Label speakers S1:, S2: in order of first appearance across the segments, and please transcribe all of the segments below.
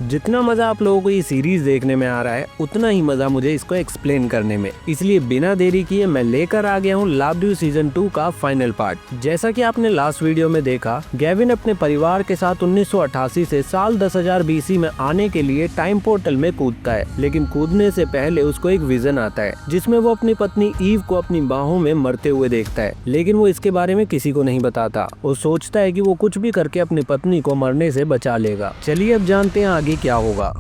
S1: जितना मजा आप लोगों को ये सीरीज देखने में आ रहा है उतना ही मजा मुझे इसको एक्सप्लेन करने में, इसलिए बिना देरी किए मैं लेकर आ गया हूँ लव यू सीजन 2 का फाइनल पार्ट। जैसा कि आपने लास्ट वीडियो में देखा, गेविन अपने परिवार के साथ 1988 से साल 10,000 BC में आने के लिए टाइम पोर्टल में कूदता है, लेकिन कूदने से पहले उसको एक विजन आता है जिसमें वो अपनी पत्नी ईव को अपनी बाहों में मरते हुए देखता है, लेकिन वो इसके बारे में किसी को नहीं बताता। वो सोचता है कि वो कुछ भी करके अपनी पत्नी को मरने से बचा लेगा। चलिए अब जानते हैं आगे क्या होगा।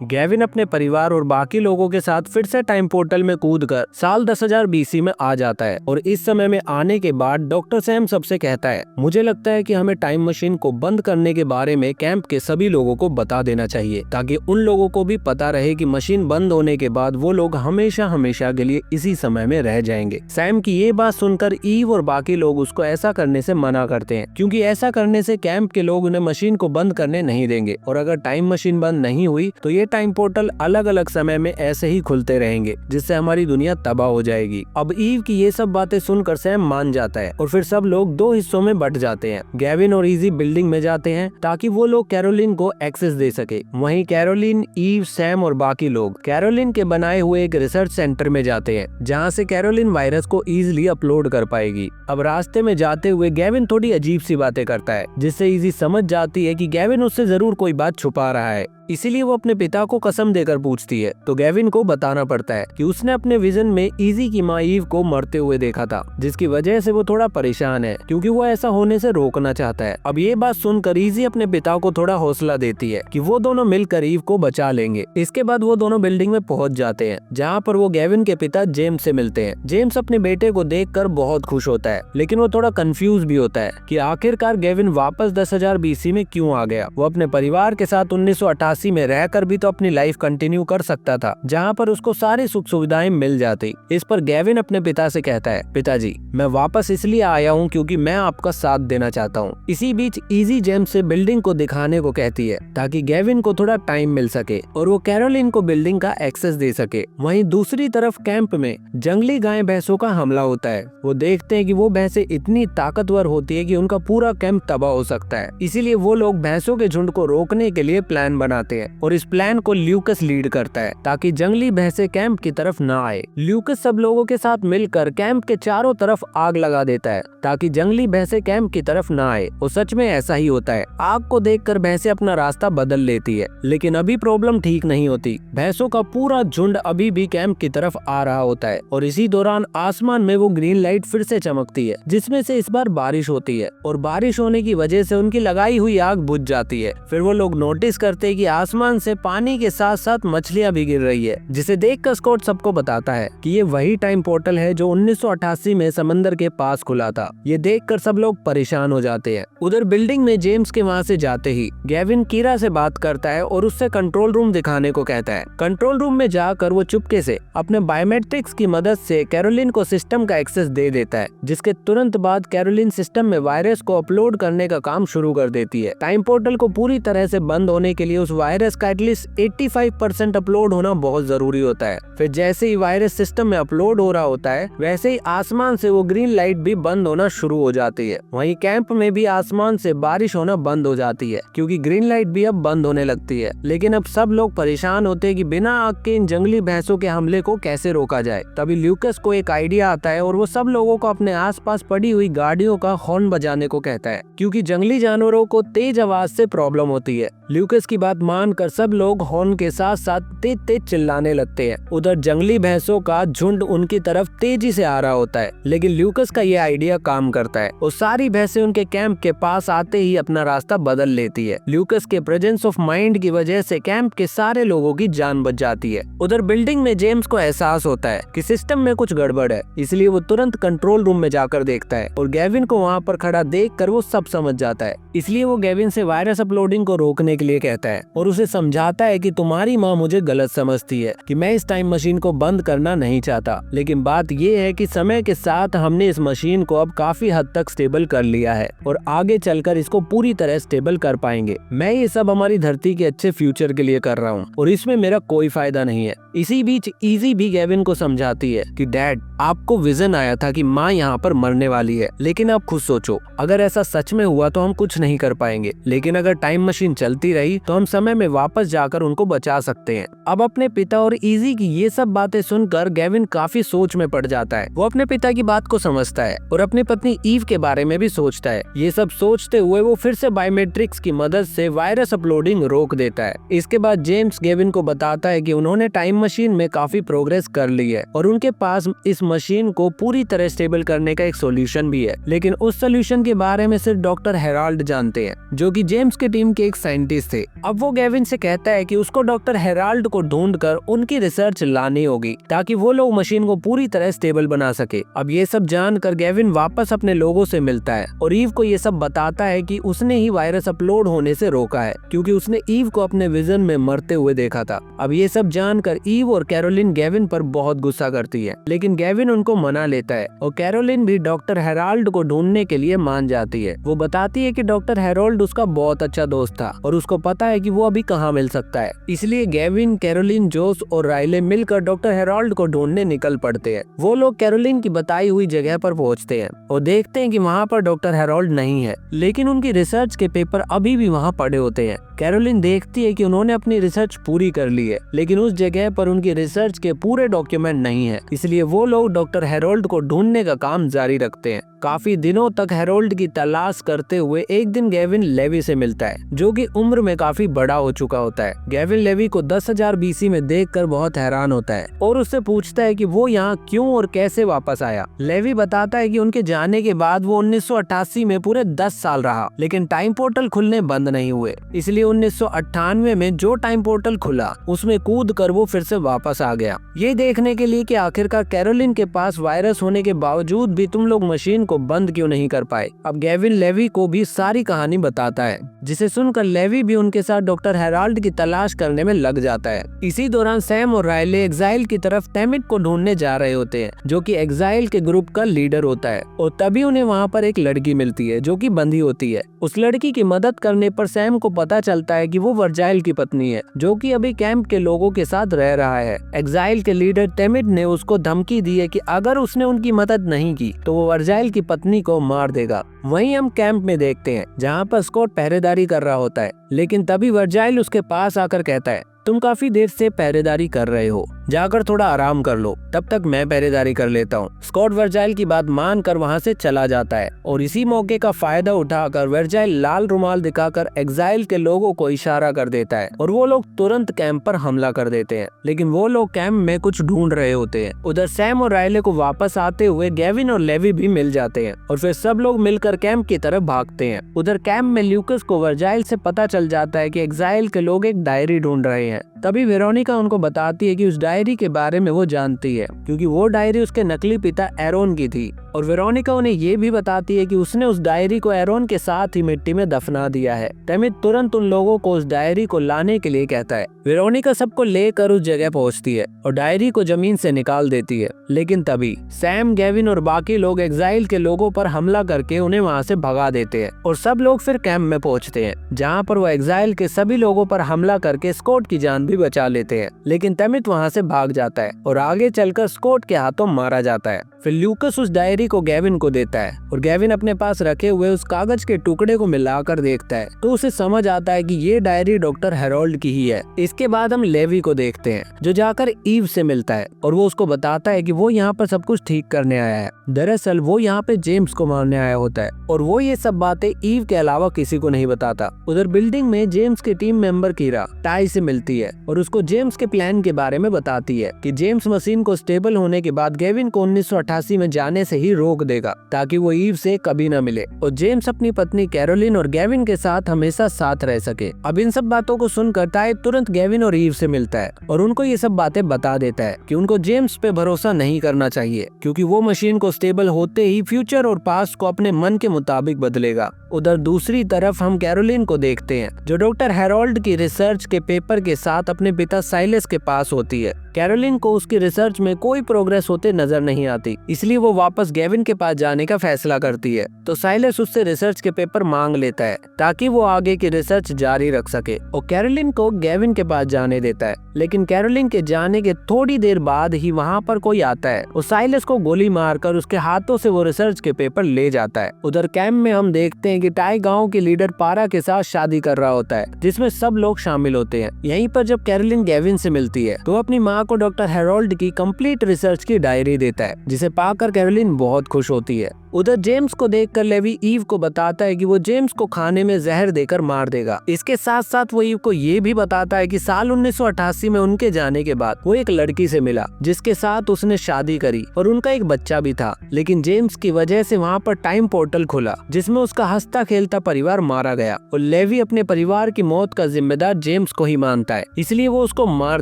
S1: गेविन अपने परिवार और बाकी लोगों के साथ फिर से टाइम पोर्टल में कूदकर साल 10,000 BC में आ जाता है और इस समय में आने के बाद डॉक्टर सैम सबसे कहता है, मुझे लगता है कि हमें टाइम मशीन को बंद करने के बारे में कैंप के सभी लोगों को बता देना चाहिए, ताकि उन लोगों को भी पता रहे कि मशीन बंद होने के बाद वो लोग हमेशा हमेशा के लिए इसी समय में रह जाएंगे। सैम की ये बात सुनकर ईव और बाकी लोग उसको ऐसा करने से मना करते हैं, क्योंकि ऐसा करने से कैंप के लोग उन्हें मशीन को बंद करने नहीं देंगे और अगर टाइम मशीन बंद नहीं हुई तो ये टाइम पोर्टल अलग अलग समय में ऐसे ही खुलते रहेंगे, जिससे हमारी दुनिया तबाह हो जाएगी। अब ईव की ये सब बातें सुनकर सैम मान जाता है और फिर सब लोग दो हिस्सों में बंट जाते हैं। गेविन और इजी बिल्डिंग में जाते हैं ताकि वो लोग कैरोलिन को एक्सेस दे सके। वहीं कैरोलिन, ईव, सैम और बाकी लोग कैरोलिन के बनाए हुए एक रिसर्च सेंटर में जाते हैं, जहाँ से कैरोलिन वायरस को इजीली अपलोड कर पाएगी। अब रास्ते में जाते हुए गेविन थोड़ी अजीब सी बातें करता है, जिससे इजी समझ जाती है कि गेविन उससे जरूर कोई बात छुपा रहा है। इसीलिए वो अपने पिता को कसम देकर पूछती है, तो गेविन को बताना पड़ता है कि उसने अपने विजन में इजी की माँ ईव को मरते हुए देखा था, जिसकी वजह से वो थोड़ा परेशान है, क्योंकि वो ऐसा होने से रोकना चाहता है। अब ये बात सुनकर इजी अपने पिता को थोड़ा हौसला देती है कि वो दोनों मिलकर ईव को बचा लेंगे। इसके बाद वो दोनों बिल्डिंग में पहुंच जाते हैं, जहाँ पर वो गेविन के पिता जेम्स से मिलते हैं। जेम्स अपने बेटे को देखकर बहुत खुश होता है, लेकिन वो थोड़ा कंफ्यूज भी होता है कि आखिरकार गेविन वापस 10,000 BC में क्यों आ गया। वो अपने परिवार के साथ 1988 में रहकर भी तो अपनी लाइफ कंटिन्यू कर सकता था, जहाँ पर उसको सारी सुख सुविधाएं मिल जाती। इस पर गेविन अपने पिता से कहता है, पिताजी मैं वापस इसलिए आया हूँ क्योंकि मैं आपका साथ देना चाहता हूँ। इसी बीच इजी जेम्स से बिल्डिंग को दिखाने को कहती है, ताकि गेविन को थोड़ा टाइम मिल सके और वो कैरोलिन को बिल्डिंग का एक्सेस दे सके। वहीं दूसरी तरफ कैंप में जंगली गाय भैंसों का हमला होता है। वो देखते हैं कि वो भैंसें इतनी ताकतवर होती है कि उनका पूरा कैंप तबाह हो सकता है। इसीलिए वो लोग भैंसों के झुंड को रोकने के लिए प्लान बनाते हैं और इस प्लान को ल्यूकस लीड करता है, ताकि जंगली भैंसें कैंप की तरफ ना आए। ल्यूकस सब लोगों के साथ मिलकर कैंप के चारों तरफ आग लगा देता है, ताकि जंगली भैंसें कैंप की तरफ ना आए। और सच में ऐसा ही होता है। आग को देखकर भैंसें अपना रास्ता बदल लेती है, लेकिन अभी प्रॉब्लम ठीक नहीं होती। भैंसों का पूरा झुंड अभी भी कैंप की तरफ आ रहा होता है और इसी दौरान आसमान में वो ग्रीन लाइट फिर से चमकती है, जिसमें से इस बार बारिश होती है और बारिश होने की वजह से उनकी लगाई हुई आग बुझ जाती है। फिर वो लोग नोटिस करते हैं कि आसमान से पानी के साथ साथ मछलियां भी गिर रही है, जिसे देखकर स्कॉट सबको बताता है कि ये वही टाइम पोर्टल है जो 1988 में समंदर के पास खुला था। ये देखकर सब लोग परेशान हो जाते हैं। उधर बिल्डिंग में जेम्स के वहाँ से जाते ही गेविन कीरा से बात करता है और उससे कंट्रोल रूम दिखाने को कहता है। कंट्रोल रूम में जाकर वो चुपके से अपने बायोमेट्रिक्स की मदद से कैरोलिन को सिस्टम का एक्सेस दे देता है, जिसके तुरंत बाद कैरोलिन सिस्टम में वायरस को अपलोड करने का काम शुरू कर देती है। टाइम पोर्टल को पूरी तरह से बंद होने के लिए उस वायरस का एटलीस्ट 85% अपलोड होना बहुत जरूरी होता है। फिर जैसे ही वायरस सिस्टम में अपलोड हो रहा होता है, वैसे ही आसमान से वो ग्रीन लाइट भी बंद होना शुरू हो जाती है। वहीं कैंप में भी आसमान से बारिश होना बंद हो जाती है, क्योंकि ग्रीन लाइट भी अब बंद होने लगती है। लेकिन अब सब लोग परेशान होते हैं कि बिना आग के इन जंगली भैंसों के हमले को कैसे रोका जाए। तभी ल्यूकस को एक आइडिया आता है और वो सब लोगों को अपने आसपास पड़ी हुई गाड़ियों का हॉर्न बजाने को कहता है, क्योंकि जंगली जानवरों को तेज आवाज से प्रॉब्लम होती है। ल्यूकस की बात मानकर सब लोग हॉर्न के साथ साथ तेज तेज चिल्लाने लगते हैं। उधर जंगली भैंसों का झुंड उनकी तरफ तेजी से आ रहा होता है, लेकिन ल्यूकस का ये आइडिया काम करता है और सारी भैंसें उनके कैंप के पास आते ही अपना रास्ता बदल लेती है। ल्यूकस के प्रेजेंस ऑफ माइंड की वजह से कैंप के सारे लोगों की जान बच जाती है। उधर बिल्डिंग में जेम्स को एहसास होता है कि सिस्टम में कुछ गड़बड़ है, इसलिए वो तुरंत कंट्रोल रूम में जाकर देखता है और गेविन को वहाँ पर खड़ा देखकर वो सब समझ जाता है। इसलिए वो गेविन से वायरस अपलोडिंग को रोकने के लिए कहता है और उसे समझाता है कि तुम्हारी माँ मुझे गलत समझती है कि मैं इस टाइम मशीन को बंद करना नहीं चाहता, लेकिन बात ये है कि समय के साथ हमने इस मशीन को अब काफी हद तक स्टेबल कर लिया है और आगे चलकर इसको पूरी तरह स्टेबल कर पाएंगे। मैं ये सब हमारी धरती के अच्छे फ्यूचर के लिए कर रहा हूँ और इसमें मेरा कोई फायदा नहीं है। इसी बीच इजी भी गेविन को समझाती है कि डैड, आपको विजन आया था कि माँ यहाँ पर मरने वाली है, लेकिन आप खुद सोचो अगर ऐसा सच में हुआ तो हम कुछ नहीं कर पाएंगे, लेकिन अगर टाइम मशीन चलती रही तो हम समय में वापस जाकर उनको बचा सकते हैं। अब अपने पिता और इजी की ये सब बातें सुनकर गेविन काफी सोच में पड़ जाता है। वो अपने पिता की बात को समझता है और अपनी पत्नी ईव के बारे में भी सोचता है। ये सब सोचते हुए वो फिर से बायोमेट्रिक्स की मदद से वायरस अपलोडिंग रोक देता है। इसके बाद जेम्स गेविन को बताता है कि उन्होंने टाइम मशीन में काफी प्रोग्रेस कर ली है और उनके पास इस मशीन को पूरी तरह स्टेबल करने का एक सॉल्यूशन भी है, लेकिन उस सॉल्यूशन के बारे में सिर्फ डॉक्टर हेराल्ड जानते हैं, जो कि जेम्स के टीम के एक साइंटिस्ट थे। अब वो गेविन से कहता है कि उसको डॉक्टर हेराल्ड को ढूंढकर उनकी रिसर्च लानी होगी ताकि वो लोग मशीन को पूरी तरह स्टेबल बना सके। अब ये सब जानकर गेविन वापस अपने लोगों से मिलता है और ईव को ये सब बताता है कि उसने ही वायरस अपलोड होने से रोका है, क्योंकि उसने ईव को अपने विजन में मरते हुए देखा था। अब ये सब जानकर ईव और कैरोलिन गेविन पर बहुत गुस्सा करती है, लेकिन गेविन उनको मना लेता है और कैरोलिन भी डॉक्टर हेराल्ड को ढूंढने के लिए मान जाती है। वो बताती है कि डॉक्टर हेराल्ड उसका बहुत अच्छा दोस्त था और उसको पता है कि वो अभी कहाँ मिल सकता है। इसलिए गेविन, कैरोलिन, जोस और राइले मिलकर डॉक्टर हेराल्ड को ढूंढने निकल पड़ते हैं। वो लोग कैरोलिन की बताई हुई जगह पर पहुंचते हैं और देखते हैं कि वहाँ पर डॉक्टर हेराल्ड नहीं है, लेकिन उनकी रिसर्च के पेपर अभी भी वहाँ पड़े होते हैं। कैरोलिन देखती है कि उन्होंने अपनी रिसर्च पूरी कर ली है, लेकिन उस जगह पर उनकी रिसर्च के पूरे डॉक्यूमेंट नहीं है। इसलिए वो लोग डॉक्टर हेराल्ड को ढूंढने का काम जारी रखते हैं। काफी दिनों तक हेराल्ड की तलाश करते हुए एक दिन गेविन लेवी से मिलता है, जो कि उम्र में काफी बड़ा हो चुका होता है। गेविन लेवी को 10,000 BC में देखकर बहुत हैरान होता है और उससे पूछता है कि वो यहाँ क्यों और कैसे वापस आया। लेवी बताता है कि उनके जाने के बाद वो 1988 में पूरे 10 साल रहा, लेकिन टाइम पोर्टल खुलने बंद नहीं हुए। इसलिए 1998 में जो टाइम पोर्टल खुला उसमें कूद कर वो फिर से वापस आ गया, ये देखने के लिए कि आखिरकार कैरोलिन के पास वायरस होने के बावजूद भी तुम लोग मशीन को बंद क्यों नहीं कर पाए। अब गेविन लेवी को भी सारी कहानी बताता है, जिसे सुनकर लेवी भी उनके साथ डॉक्टर हेराल्ड की तलाश करने में लग जाता है। इसी दौरान सैम और राइले एग्जाइल की तरफ टेमिट को ढूंढने जा रहे होते हैं, जो कि एग्जाइल के ग्रुप का लीडर होता है, और तभी उन्हें वहाँ पर एक लड़की मिलती है जो कि बंधी होती है। उस लड़की की मदद करने पर सैम को पता चलता है कि वो वर्जाइल की पत्नी है, जो कि अभी कैंप के लोगों के साथ रह रहा है। एग्जाइल के लीडर टेमिट ने उसको धमकी दी है कि अगर उसने उनकी मदद नहीं की तो वो वर्जाइल की पत्नी को मार देगा। वहीं हम कैंप में देखते हैं जहाँ पर स्कॉट पहरेदारी कर रहा होता है, लेकिन तभी वर्जाइल उसके पास आकर कहता है, तुम काफी देर से पहरेदारी कर रहे हो, जाकर थोड़ा आराम कर लो, तब तक मैं पहरेदारी कर लेता हूँ। स्कॉट वर्जाइल की बात मानकर वहाँ से चला जाता है और इसी मौके का फायदा उठाकर वर्जाइल लाल रुमाल दिखाकर एग्जाइल के लोगों को इशारा कर देता है और वो लोग तुरंत कैंप पर हमला कर देते हैं, लेकिन वो लोग कैंप में कुछ ढूंढ रहे होते हैं। उधर सैम और राइले को वापस आते हुए गेविन और लेवी भी मिल जाते हैं और फिर सब लोग मिलकर कैंप की तरफ भागते हैं। उधर कैंप में ल्यूकस को वर्जाइल से पता चल जाता है कि एग्जाइल के लोग एक डायरी ढूंढ रहे हैं। तभी वेरोनिका उनको बताती है कि उस डायरी के बारे में वो जानती है, क्योंकि वो डायरी उसके नकली पिता एरोन की थी। और वेरोनिका उन्हें ये भी बताती है कि उसने उस डायरी को एरोन के साथ ही मिट्टी में दफना दिया है। टेमिट तुरंत उन लोगों को उस डायरी को लाने के लिए कहता है। वेरोनिका सबको लेकर उस जगह पहुंचती है और डायरी को जमीन से निकाल देती है, लेकिन तभी सैम, गेविन और बाकी लोग एग्जाइल के लोगों पर हमला करके उन्हें वहाँ से भगा देते हैं और सब लोग फिर कैंप में पहुँचते हैं, जहाँ पर वो एग्जाइल के सभी लोगों पर हमला करके स्कॉट की जान भी बचा लेते हैं। लेकिन टेमिट वहाँ से भाग जाता है और आगे चलकर स्कॉट के हाथों मारा जाता है। फिर ल्यूकस उस डायरी को गेविन को देता है और गेविन अपने पास रखे हुए उस कागज के टुकड़े को मिलाकर देखता है तो उसे समझ आता है कि ये डायरी डॉक्टर हेराल्ड की ही है। इसके बाद हम लेवी को देखते हैं, जो जाकर ईव से मिलता है और वो उसको बताता है कि वो यहाँ पर सब कुछ ठीक करने आया है। दरअसल वो यहाँ पे जेम्स को मारने आया होता है और वो ये सब बातें ईव के अलावा किसी को नहीं बताता। उधर बिल्डिंग में जेम्स के टीम मेंबर कीरा टाई से मिलती है और उसको जेम्स के प्लान के बारे में बताती है कि जेम्स मशीन को स्टेबल होने के बाद गेविन को 1988 में जाने से ही रोक देगा ताकि वो ईव से कभी न मिले और जेम्स अपनी पत्नी कैरोलिन और गेविन के साथ हमेशा साथ रह सके। अब इन सब बातों को सुनकर टाई तुरंत गेविन और ईव से मिलता है और उनको ये सब बातें बता देता है कि उनको जेम्स पे भरोसा नहीं करना चाहिए, क्योंकि वो मशीन को स्टेबल होते ही फ्यूचर और पास्ट को अपने मन के मुताबिक बदलेगा। उधर दूसरी तरफ हम कैरोलिन को देखते हैं, जो डॉक्टर हेराल्ड की रिसर्च के पेपर के साथ अपने पिता साइलस के पास होती है। कैरोलिन को उसकी रिसर्च में कोई प्रोग्रेस होते नजर नहीं आती, इसलिए वो वापस गेविन के पास जाने का फैसला करती है, तो साइलस उससे रिसर्च के पेपर मांग लेता है ताकि वो आगे की रिसर्च जारी रख सके और कैरोलिन को गेविन के पास जाने देता है। लेकिन कैरोलिन के जाने के थोड़ी देर बाद ही वहाँ पर कोई आता है और साइलस को गोली मारकर उसके हाथों से वो रिसर्च के पेपर ले जाता है। उधर कैंप में हम देखते हैं कि टाई गांव के लीडर पारा के साथ शादी कर रहा होता है, जिसमें सब लोग शामिल होते हैं। यहीं पर जब कैरोलिन गेविन से मिलती है तो अपनी माँ को डॉक्टर हेरोल्ड की कंप्लीट रिसर्च की डायरी देता है, जिसे पाकर कैरोलिन बहुत खुश होती है। उधर जेम्स को देखकर लेवी ईव को बताता है कि वो जेम्स को खाने में जहर देकर मार देगा। इसके साथ साथ वो ईव को ये भी बताता है कि साल 1988 में उनके जाने के बाद वो एक लड़की से मिला जिसके साथ उसने शादी करी और उनका एक बच्चा भी था। लेकिन जेम्स की वजह से वहाँ पर टाइम पोर्टल खुला जिसमें उसका हंसता खेलता परिवार मारा गया और लेवी अपने परिवार की मौत का जिम्मेदार जेम्स को ही मानता है, इसलिए वो उसको मार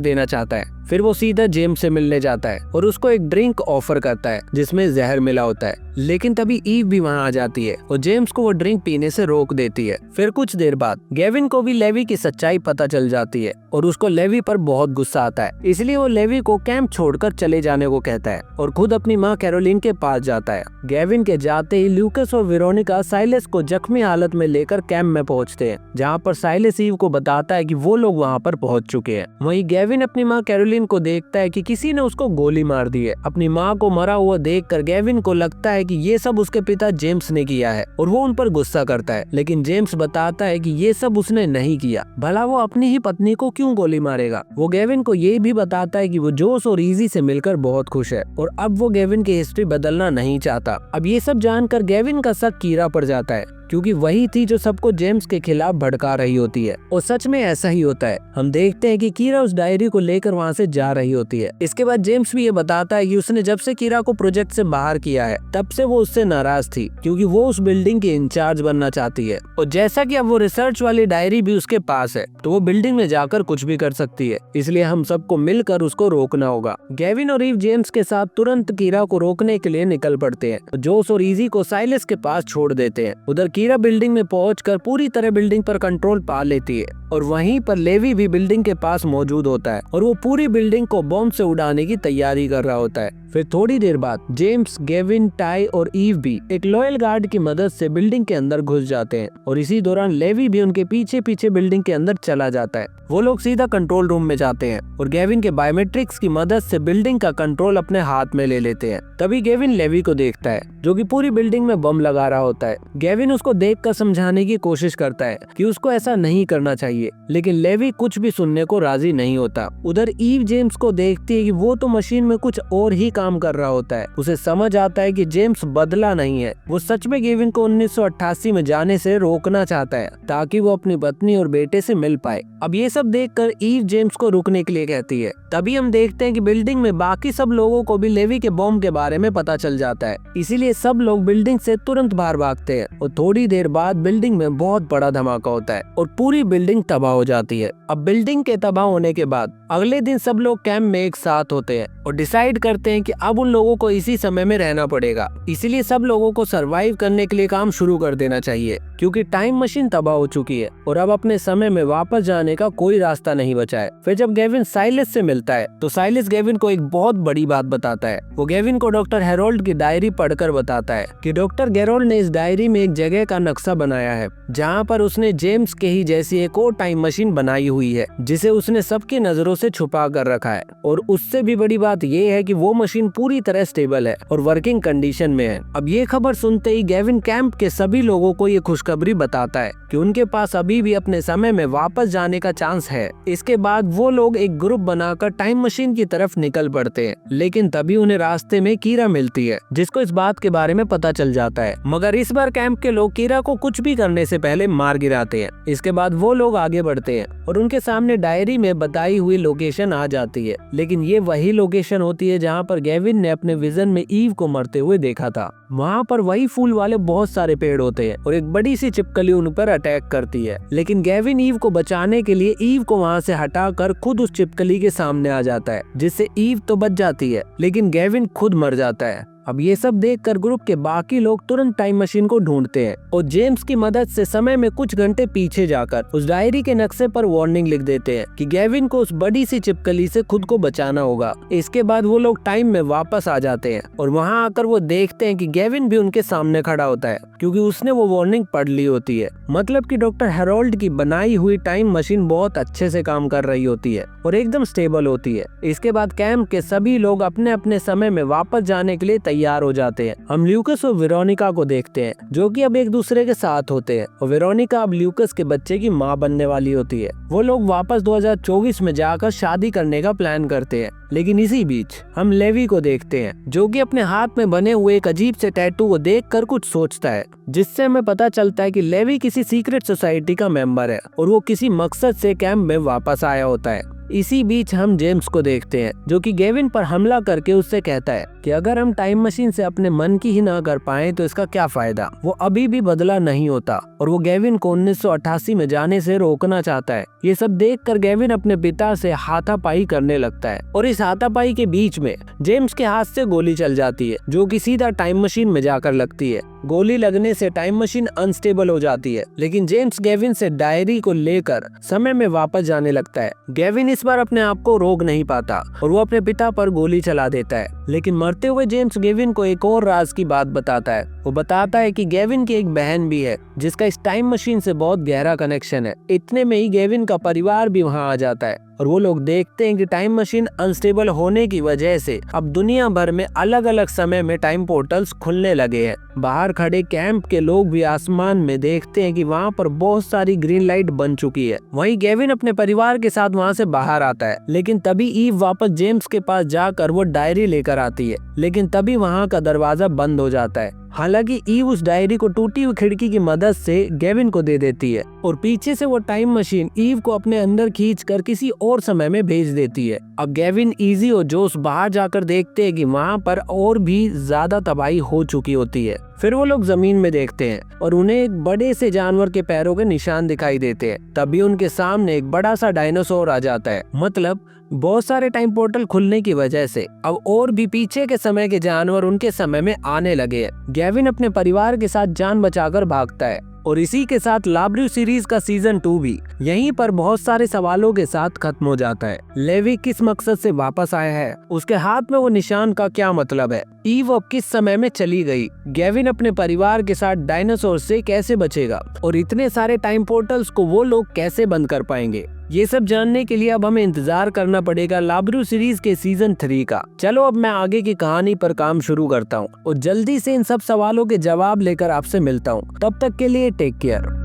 S1: देना चाहता है। फिर वो सीधा जेम्स से मिलने जाता है और उसको एक ड्रिंक ऑफर करता है जिसमें जहर मिला होता है। लेकिन तभी ईव भी वहाँ आ जाती है और जेम्स को वो ड्रिंक पीने से रोक देती है। फिर कुछ देर बाद गेविन को भी लेवी की सच्चाई पता चल जाती है और उसको लेवी पर बहुत गुस्सा आता है, इसलिए वो लेवी को कैंप छोड़कर चले जाने को कहता है और खुद अपनी माँ कैरोलिन के पास जाता है। गेविन के जाते ही ल्यूकस और वेरोनिका साइलस को जख्मी हालत में लेकर कैंप में पहुँचते हैं, जहाँ पर साइलस ईव को बताता है कि वो लोग वहाँ पर पहुँच चुके हैं। वहीं गेविन अपनी माँ कैरोलिन को देखता है कि किसी ने उसको गोली मार दी है। अपनी माँ को मरा हुआ देखकर गेविन को लगता है कि ये सब उसके पिता जेम्स ने किया है और वो उन पर गुस्सा करता है, लेकिन जेम्स बताता है कि ये सब उसने नहीं किया, भला वो अपनी ही पत्नी को क्यों गोली मारेगा। वो गेविन को ये भी बताता है कि वो जोस और इजी से मिलकर बहुत खुश है और अब वो गेविन की हिस्ट्री बदलना नहीं चाहता। अब ये सब जानकर गेविन का शक कीरा पर जाता है, क्योंकि वही थी जो सबको जेम्स के खिलाफ भड़का रही होती है और सच में ऐसा ही होता है। हम देखते हैं कि कीरा उस डायरी को लेकर वहाँ से जा रही होती है। इसके बाद जेम्स भी ये बताता है कि उसने जब से कीरा को प्रोजेक्ट से बाहर किया है तब से वो उससे नाराज थी, क्योंकि वो उस बिल्डिंग की इंचार्ज बनना चाहती है और जैसा कि अब वो रिसर्च वाली डायरी भी उसके पास है तो वो बिल्डिंग में जाकर कुछ भी कर सकती है, इसलिए हम सबको मिलकर उसको रोकना होगा। गेविन और ईव जेम्स के साथ तुरंत कीरा को रोकने के लिए निकल पड़ते हैं। जोस और इजी को साइलस के पास छोड़ देते हैं। उधर कीरा बिल्डिंग में पहुंचकर पूरी तरह बिल्डिंग पर कंट्रोल पा लेती है और वहीं पर लेवी भी बिल्डिंग के पास मौजूद होता है और वो पूरी बिल्डिंग को बम से उड़ाने की तैयारी कर रहा होता है। फिर थोड़ी देर बाद जेम्स, गेविन, टाई और ईव भी एक लॉयल गार्ड की मदद से बिल्डिंग के अंदर घुस जाते हैं और इसी दौरान लेवी भी उनके पीछे पीछे बिल्डिंग के अंदर चला जाता है। वो लोग सीधा कंट्रोल रूम में जाते हैं और गेविन के बायोमेट्रिक्स की मदद से बिल्डिंग का कंट्रोल अपने हाथ में ले लेते हैं। तभी गेविन लेवी को देखता है जो कि पूरी बिल्डिंग में बम लगा रहा होता है। गेविन उसको देखकर समझाने की कोशिश करता है कि उसको ऐसा नहीं करना चाहिए, लेकिन लेवी कुछ भी सुनने को राजी नहीं होता। उधर ईव जेम्स को देखती है कि वो तो मशीन में कुछ और ही काम कर रहा होता है। उसे समझ आता है कि जेम्स बदला नहीं है, वो सच में गेविन को 1988 में जाने से रोकना चाहता है ताकि वो अपनी पत्नी और बेटे से मिल पाए। अब ये सब देखकर ईव जेम्स को रुकने के लिए कहती है। तभी हम देखते हैं कि बिल्डिंग में बाकी सब लोगों को भी लेवी के बॉम्ब के बारे में पता चल जाता है, इसीलिए सब लोग बिल्डिंग से तुरंत बाहर भागते हैं और थोड़ी देर बाद बिल्डिंग में बहुत बड़ा धमाका होता है और पूरी बिल्डिंग तबाह हो जाती है। अब बिल्डिंग के तबाह होने के बाद अगले दिन सब लोग कैंप में एक साथ होते हैं और डिसाइड करते हैं कि अब उन लोगों को इसी समय में रहना पड़ेगा, इसीलिए सब लोगों को सरवाइव करने के लिए काम शुरू कर देना चाहिए, क्योंकि टाइम मशीन तबाह हो चुकी है और अब अपने समय में वापस जाने का कोई रास्ता नहीं बचा है। फिर जब गेविन साइलस से मिलता है तो साइलस गेविन को एक बहुत बड़ी बात बताता है। वो गेविन को डॉक्टर हेरोल्ड की डायरी पढ़कर बताता है कि डॉक्टर गेरोल्ड ने इस डायरी में एक जगह का नक्शा बनाया है जहाँ पर उसने जेम्स के ही जैसी एक और टाइम मशीन बनाई हुई है, जिसे उसने सबकी नजरों से छुपा कर रखा है। और उससे भी बड़ी बात ये है कि वो मशीन पूरी तरह स्टेबल है और वर्किंग कंडीशन में है। अब ये खबर सुनते ही गेविन कैंप के सभी लोगों को ये खुशखबरी बताता है कि उनके पास अभी भी अपने समय में वापस जाने का चांस है। इसके बाद वो लोग एक ग्रुप बनाकर टाइम मशीन की तरफ निकल पड़ते हैं, लेकिन तभी उन्हें रास्ते में कीरा मिलती है जिसको इस बात के बारे में पता चल जाता है। मगर इस बार कैंप के लोग कीरा को कुछ भी करने से पहले मार गिराते हैं। इसके बाद वो लोग आगे बढ़ते हैं और उनके सामने डायरी में बताई हुई लोकेशन आ जाती है, लेकिन ये वही लोकेशन होती है जहाँ पर गेविन ने अपने विजन में ईव को मरते हुए देखा था। वहाँ पर वही फूल वाले बहुत सारे पेड़ होते हैं और एक बड़ी सी छिपकली उन पर अटैक करती है, लेकिन गेविन ईव को बचाने के लिए ईव को वहाँ से हटाकर खुद उस छिपकली के सामने आ जाता है, जिससे ईव तो बच जाती है लेकिन गेविन खुद मर जाता है। अब ये सब देखकर ग्रुप के बाकी लोग तुरंत टाइम मशीन को ढूंढते हैं और जेम्स की मदद से समय में कुछ घंटे पीछे जाकर उस डायरी के नक्शे पर वार्निंग लिख देते हैं कि गेविन को उस बड़ी सी छिपकली से खुद को बचाना होगा। इसके बाद वो लोग टाइम में वापस आ जाते हैं और वहाँ आकर वो देखते हैं कि गेविन भी उनके सामने खड़ा होता है, क्योंकि उसने वो वार्निंग पढ़ ली होती है। मतलब कि डॉक्टर हेरोल्ड की बनाई हुई टाइम मशीन बहुत अच्छे से काम कर रही होती है और एकदम स्टेबल होती है। इसके बाद कैंप के सभी लोग अपने अपने समय में वापस जाने के लिए तैयार हो जाते हैं। हम ल्यूकस और वेरोनिका को देखते हैं, जो कि अब एक दूसरे के साथ होते हैं और वेरोनिका अब ल्यूकस के बच्चे की माँ बनने वाली होती है। वो लोग वापस 2024 में जाकर शादी करने का प्लान करते हैं। लेकिन इसी बीच हम लेवी को देखते हैं, जो कि अपने हाथ में बने हुए एक अजीब से टैटू को देखकर कुछ सोचता है, जिससे हमें पता चलता है कि लेवी किसी सीक्रेट सोसाइटी का मेंबर है और वो किसी मकसद से कैंप में वापस आया होता है। इसी बीच हम जेम्स को देखते हैं, जो कि गेविन पर हमला करके उससे कहता है कि अगर हम टाइम मशीन से अपने मन की ही ना कर पाए तो इसका क्या फायदा। वो अभी भी बदला नहीं होता और वो गेविन को 1988 में जाने से रोकना चाहता है। ये सब देखकर गेविन अपने पिता से हाथापाई करने लगता है और इस हाथापाई के बीच में जेम्स के हाथ से गोली चल जाती है, जो कि सीधा टाइम मशीन में जाकर लगती है। गोली लगने से टाइम मशीन अनस्टेबल हो जाती है, लेकिन जेम्स गेविन से डायरी को लेकर समय में वापस जाने लगता है। गेविन इस बार अपने आप को रोक नहीं पाता और वो अपने पिता पर गोली चला देता है। लेकिन मरते हुए जेम्स गेविन को एक और राज की बात बताता है। वो बताता है कि गेविन की एक बहन भी है, जिसका इस टाइम मशीन से बहुत गहरा कनेक्शन है। इतने में ही गेविन का परिवार भी वहाँ आ जाता है और वो लोग देखते हैं कि टाइम मशीन अनस्टेबल होने की वजह से अब दुनिया भर में अलग अलग समय में टाइम पोर्टल्स खुलने लगे हैं। बाहर खड़े कैंप के लोग भी आसमान में देखते हैं कि वहाँ पर बहुत सारी ग्रीन लाइट बन चुकी है। वहीं गेविन अपने परिवार के साथ वहाँ से बाहर आता है, लेकिन तभी ईव वापस जेम्स के पास जाकर वो डायरी लेकर आती है, लेकिन तभी वहाँ का दरवाजा बंद हो जाता है। हालांकि ईव उस डायरी को टूटी हुई खिड़की की मदद से गेविन को दे देती है और पीछे से वो टाइम मशीन ईव को अपने अंदर खींचकर किसी और समय में भेज देती है। अब गेविन, इजी और जोस बाहर जाकर देखते हैं कि वहाँ पर और भी ज्यादा तबाही हो चुकी होती है। फिर वो लोग जमीन में देखते हैं और उन्हें एक बड़े से जानवर के पैरों के निशान दिखाई देते हैं। तभी उनके सामने एक बड़ा सा डायनासोर आ जाता है। मतलब बहुत सारे टाइम पोर्टल खुलने की वजह से अब और भी पीछे के समय के जानवर उनके समय में आने लगे हैं। गेविन अपने परिवार के साथ जान बचाकर भागता है और इसी के साथ लाब्रू सीरीज का सीजन 2 भी यहीं पर बहुत सारे सवालों के साथ खत्म हो जाता है। लेवी किस मकसद से वापस आया है, उसके हाथ में वो निशान का क्या मतलब है, ईव अब किस समय में चली गई, गेविन अपने परिवार के साथ डायनासोर से कैसे बचेगा और इतने सारे टाइम पोर्टल्स को वो लोग कैसे बंद कर पाएंगे। ये सब जानने के लिए अब हमें इंतजार करना पड़ेगा लाब्रू सीरीज के सीजन 3 का। चलो अब मैं आगे की कहानी पर काम शुरू करता हूँ और जल्दी से इन सब सवालों के जवाब लेकर आपसे मिलता हूँ। तब तक के लिए टेक केयर।